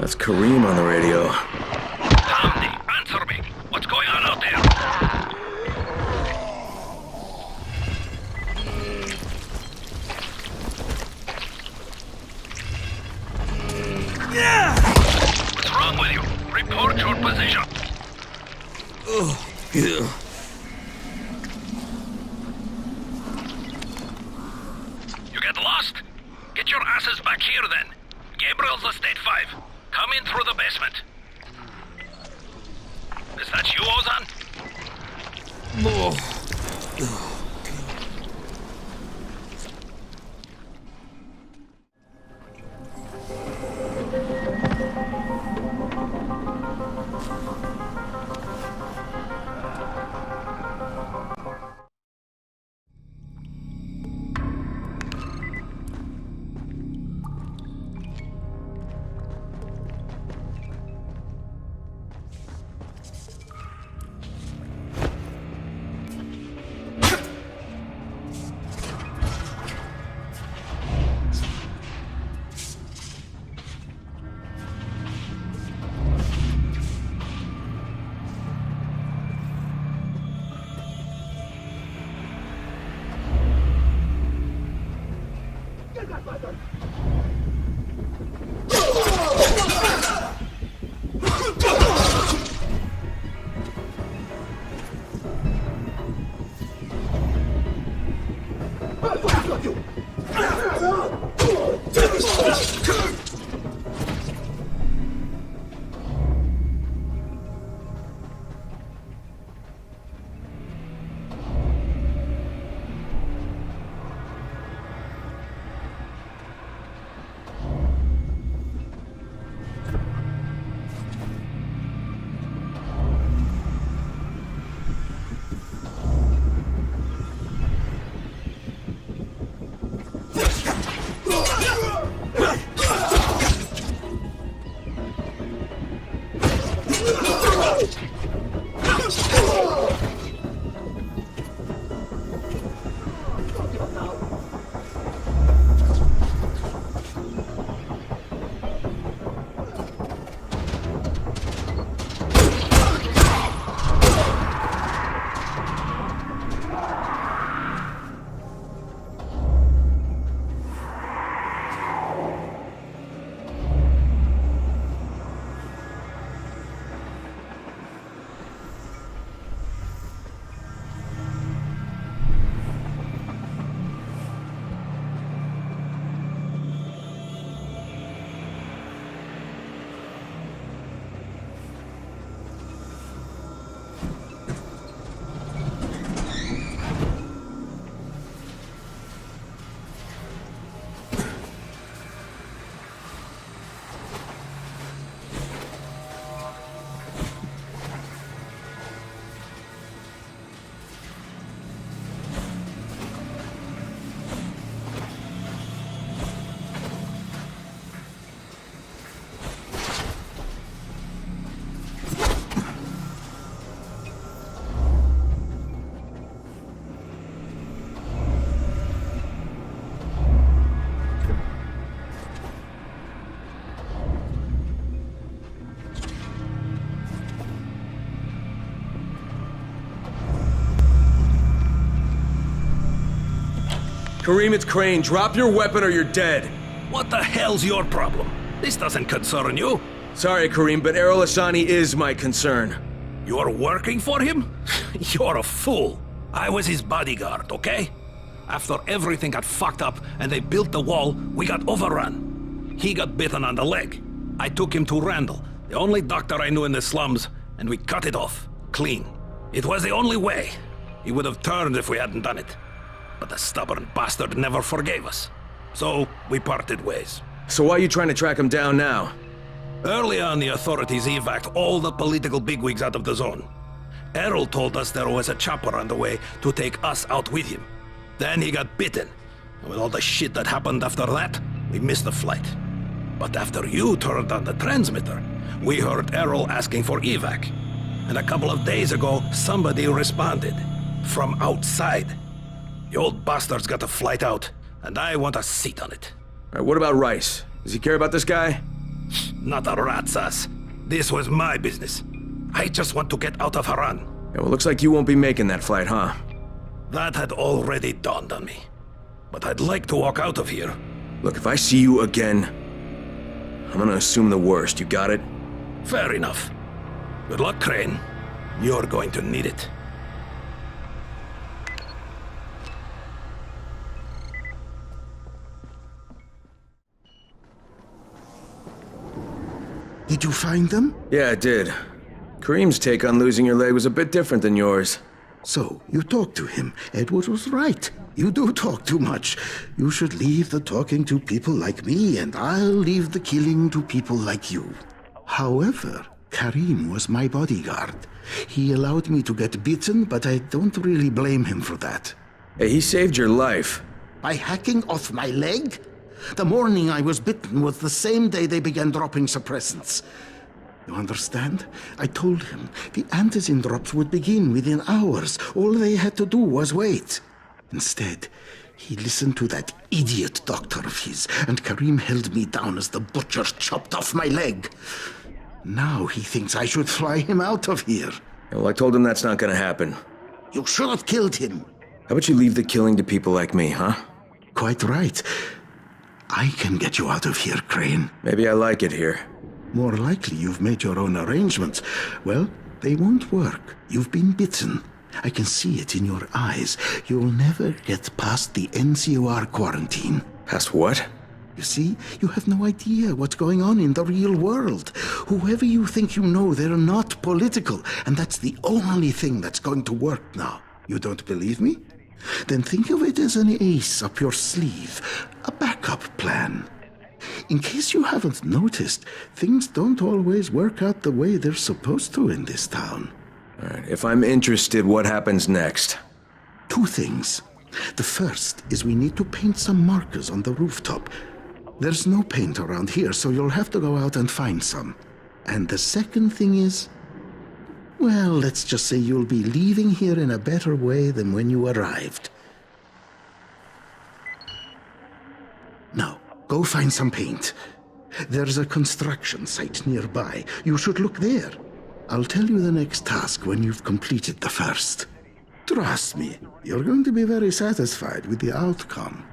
That's Kareem on the radio. Hamdi, answer me. What's going on out there? What's wrong with you? Report your position. Yeah. You get lost? Get your asses back here then. Gabriel's Estate 5. Come in through the basement. Is that you, Ozan? Kareem, it's Crane. Drop your weapon or you're dead. What the hell's your problem? This doesn't concern you. Sorry, Kareem, but Errol Hassani is my concern. You're working for him? You're a fool. I was his bodyguard, okay? After everything got fucked up and they built the wall, we got overrun. He got bitten on the leg. I took him to Randall, the only doctor I knew in the slums, and we cut it off. Clean. It was the only way. He would have turned if we hadn't done it. But the stubborn bastard never forgave us. So, we parted ways. So why are you trying to track him down now? Early on, the authorities evac'd all the political bigwigs out of the zone. Errol told us there was a chopper on the way to take us out with him. Then he got bitten. And with all the shit that happened after that, we missed the flight. But after you turned on the transmitter, we heard Errol asking for evac. And a couple of days ago, somebody responded. From outside. The old bastard's got a flight out, and I want a seat on it. All right, what about Rice? Does he care about this guy? not a rat's ass. This was my business. I just want to get out of Haran. Yeah, well, looks like you won't be making that flight, huh? That had already dawned on me. But I'd like to walk out of here. Look, if I see you again, I'm gonna assume the worst. You got it? Fair enough. Good luck, Crane. You're going to need it. Did you find them? Yeah, I did. Kareem's take on losing your leg was a bit different than yours. So, you talked to him. Edward was right. You do talk too much. You should leave the talking to people like me, and I'll leave the killing to people like you. However, Kareem was my bodyguard. He allowed me to get bitten, but I don't really blame him for that. Hey, he saved your life. By hacking off my leg? The morning I was bitten was the same day they began dropping suppressants. You understand? I told him the antizin drops would begin within hours. All they had to do was wait. Instead, he listened to that idiot doctor of his, and Kareem held me down as the butcher chopped off my leg. Now he thinks I should fly him out of here. Well, I told him that's not gonna happen. You should have killed him. How about you leave the killing to people like me, huh? Quite right. I can get you out of here, Crane. Maybe I like it here. More likely you've made your own arrangements. Well, they won't work. You've been bitten. I can see it in your eyes. You'll never get past the NCOR quarantine. Past what? You see, you have no idea what's going on in the real world. Whoever you think you know, they're not political, and that's the only thing that's going to work now. You don't believe me? Then think of it as an ace up your sleeve, a backup plan. In case you haven't noticed, things don't always work out the way they're supposed to in this town. All right, if I'm interested, what happens next? Two things. The first is we need to paint some markers on the rooftop. There's no paint around here, so you'll have to go out and find some. And the second thing is, well, let's just say you'll be leaving here in a better way than when you arrived. Now, go find some paint. There's a construction site nearby. You should look there. I'll tell you the next task when you've completed the first. Trust me, you're going to be very satisfied with the outcome.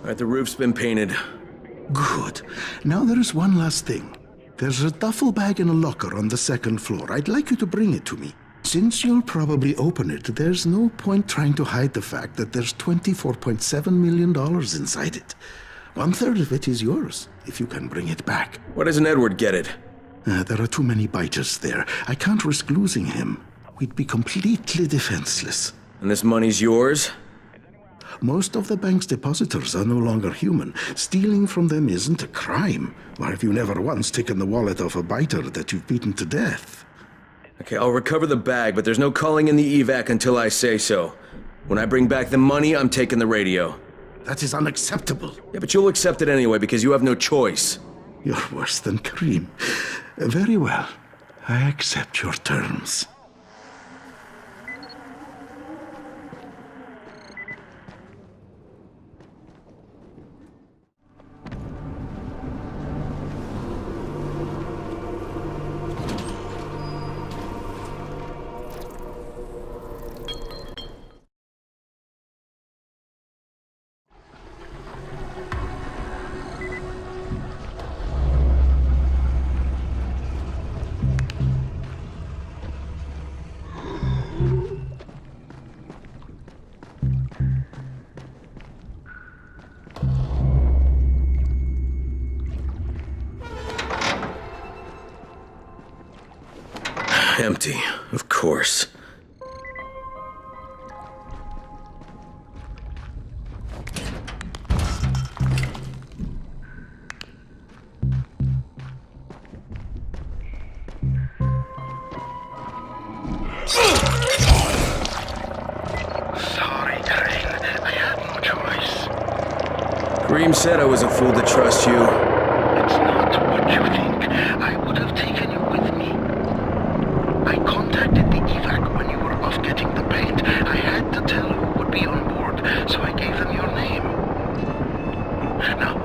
All right, the roof's been painted. Good. Now there is one last thing. There's a duffel bag in a locker on the second floor. I'd like you to bring it to me. Since you'll probably open it, there's no point trying to hide the fact that there's $24.7 million inside it. 1/3 of it is yours, if you can bring it back. Why doesn't Edward get it? There are too many biters there. I can't risk losing him. We'd be completely defenseless. And this money's yours? Most of the bank's depositors are no longer human. Stealing from them isn't a crime. Or have you never once taken the wallet of a biter that you've beaten to death? Okay, I'll recover the bag, but there's no calling in the evac until I say so. When I bring back the money, I'm taking the radio. That is unacceptable. Yeah, but you'll accept it anyway because you have no choice. You're worse than Kareem. Very well. I accept your terms. Empty, of course. Sorry, Crane. I had no choice. Kareem said I was a fool to trust you. It's not what you think. I would have taken you with me. I contacted the evac when you were off getting the paint. I had to tell who would be on board, so I gave them your name. Now,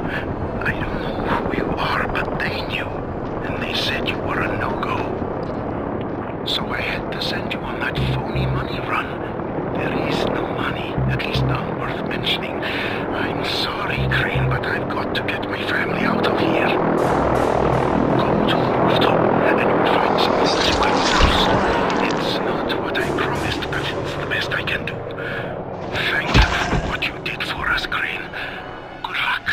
I don't know who you are, but they knew, and they said you were a no-go. So I had to send you on that phony money run. There is no money, at least none worth mentioning. I'm sorry, Crane, but I've got to get my family out of here. Go to the rooftop, and you'll find some things you can use. It's not what I promised, but it's the best I can do. Thank you for what you did for us, Crane. Good luck.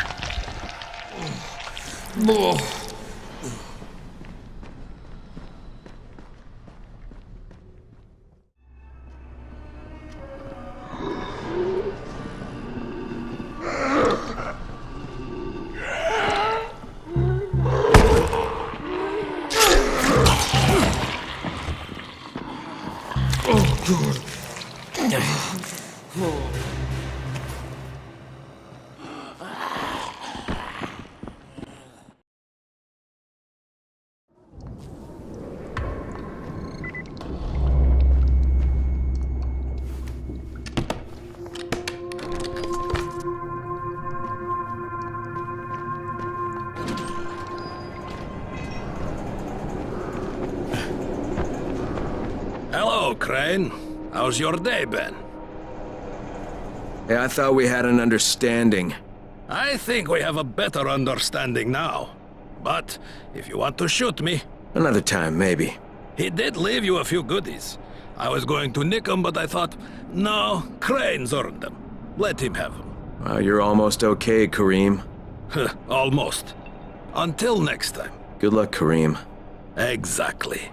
Hello, Crane. How's your day been? Hey, I thought we had an understanding. I think we have a better understanding now. But if you want to shoot me... Another time, maybe. He did leave you a few goodies. I was going to nick them, but I thought, no, Crane's earned them. Let him have them. Well, you're almost okay, Kareem. Almost. Until next time. Good luck, Kareem. Exactly.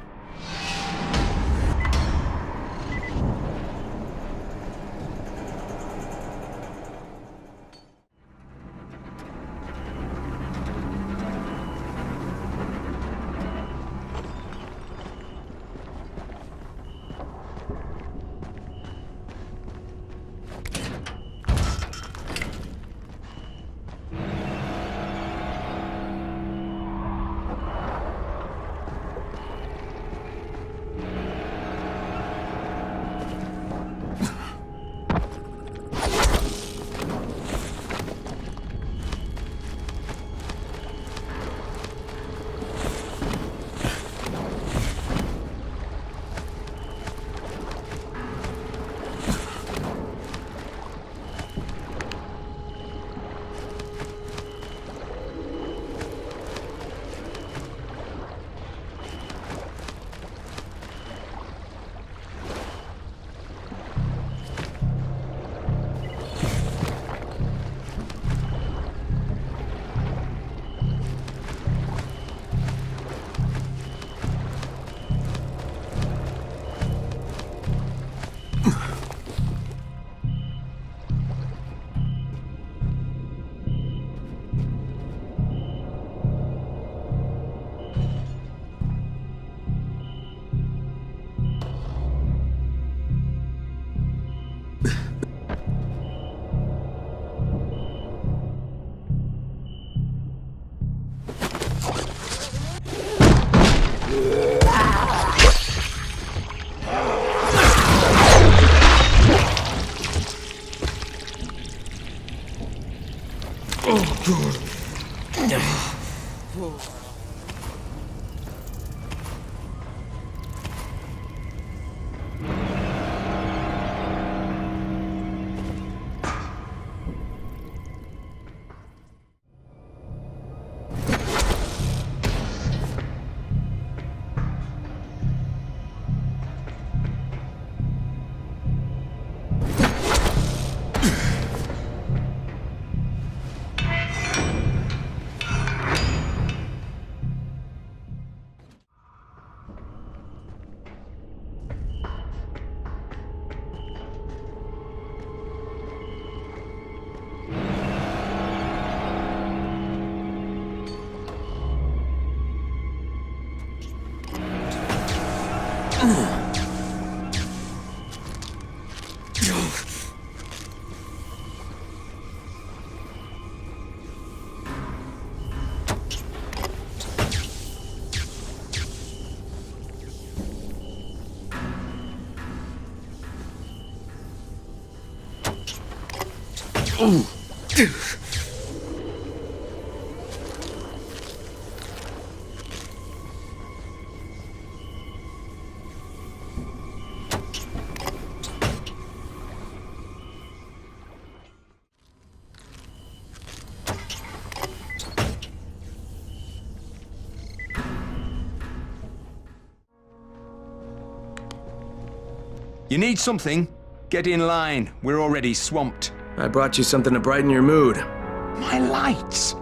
You need something? Get in line. We're already swamped. I brought you something to brighten your mood. My lights!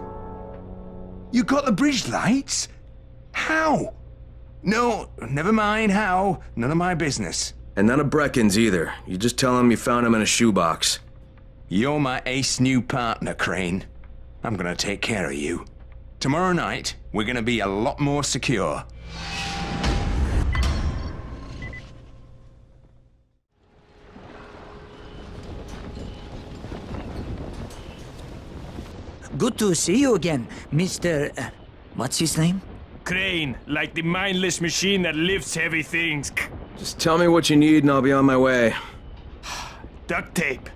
You got the bridge lights? How? No, never mind how. None of my business. And none of Brecken's either. You just tell him you found him in a shoebox. You're my ace new partner, Crane. I'm gonna take care of you. Tomorrow night, we're gonna be a lot more secure. Good to see you again, Mr. What's his name? Crane, like the mindless machine that lifts heavy things. Just tell me what you need and I'll be on my way. Duct tape.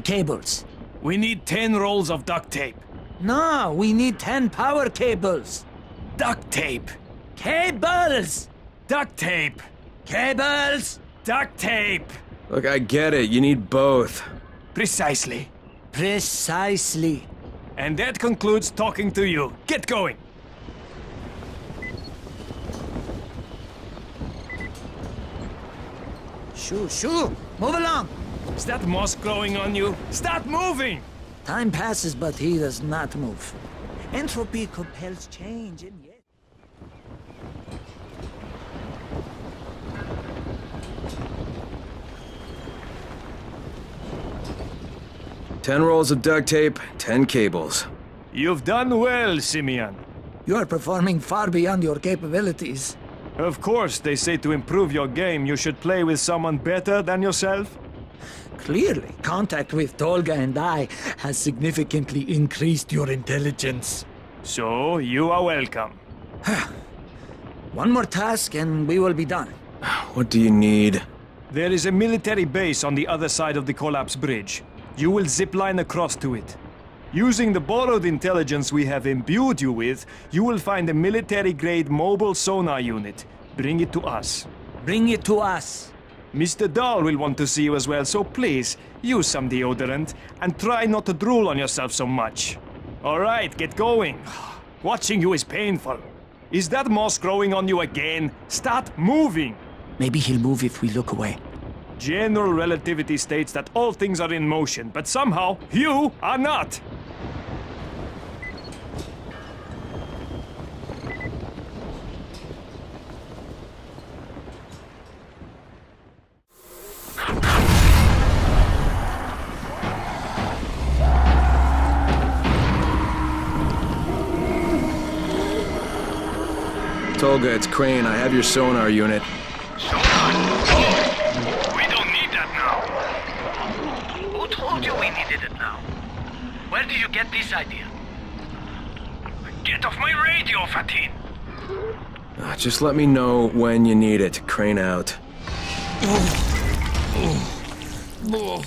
Cables. We need 10 rolls of duct tape. No, we need 10 power cables. Duct tape. Cables! Duct tape. Cables! Duct tape. Look, I get it. You need both. Precisely. Precisely. And that concludes talking to you. Get going. Shoo. Move along. Is that moss growing on you? Start moving! Time passes, but he does not move. Entropy compels change, and yet... Ten rolls of duct tape, 10 cables. You've done well, Simeon. You are performing far beyond your capabilities. Of course, they say to improve your game, you should play with someone better than yourself. Clearly, contact with Tolga and I has significantly increased your intelligence. So, you are welcome. One more task and we will be done. What do you need? There is a military base on the other side of the collapsed bridge. You will zipline across to it. Using the borrowed intelligence we have imbued you with, you will find a military-grade mobile sonar unit. Bring it to us. Bring it to us. Mr. Dahl will want to see you as well, so please, use some deodorant, and try not to drool on yourself so much. Alright, get going. Watching you is painful. Is that moss growing on you again? Start moving! Maybe he'll move if we look away. General relativity states that all things are in motion, but somehow, you are not! Tolga, it's Crane. I have your sonar unit. Sonar? Oh, we don't need that now. Who told you we needed it now? Where did you get this idea? Get off my radio, Fatin! Just let me know when you need it. Crane out. Oh.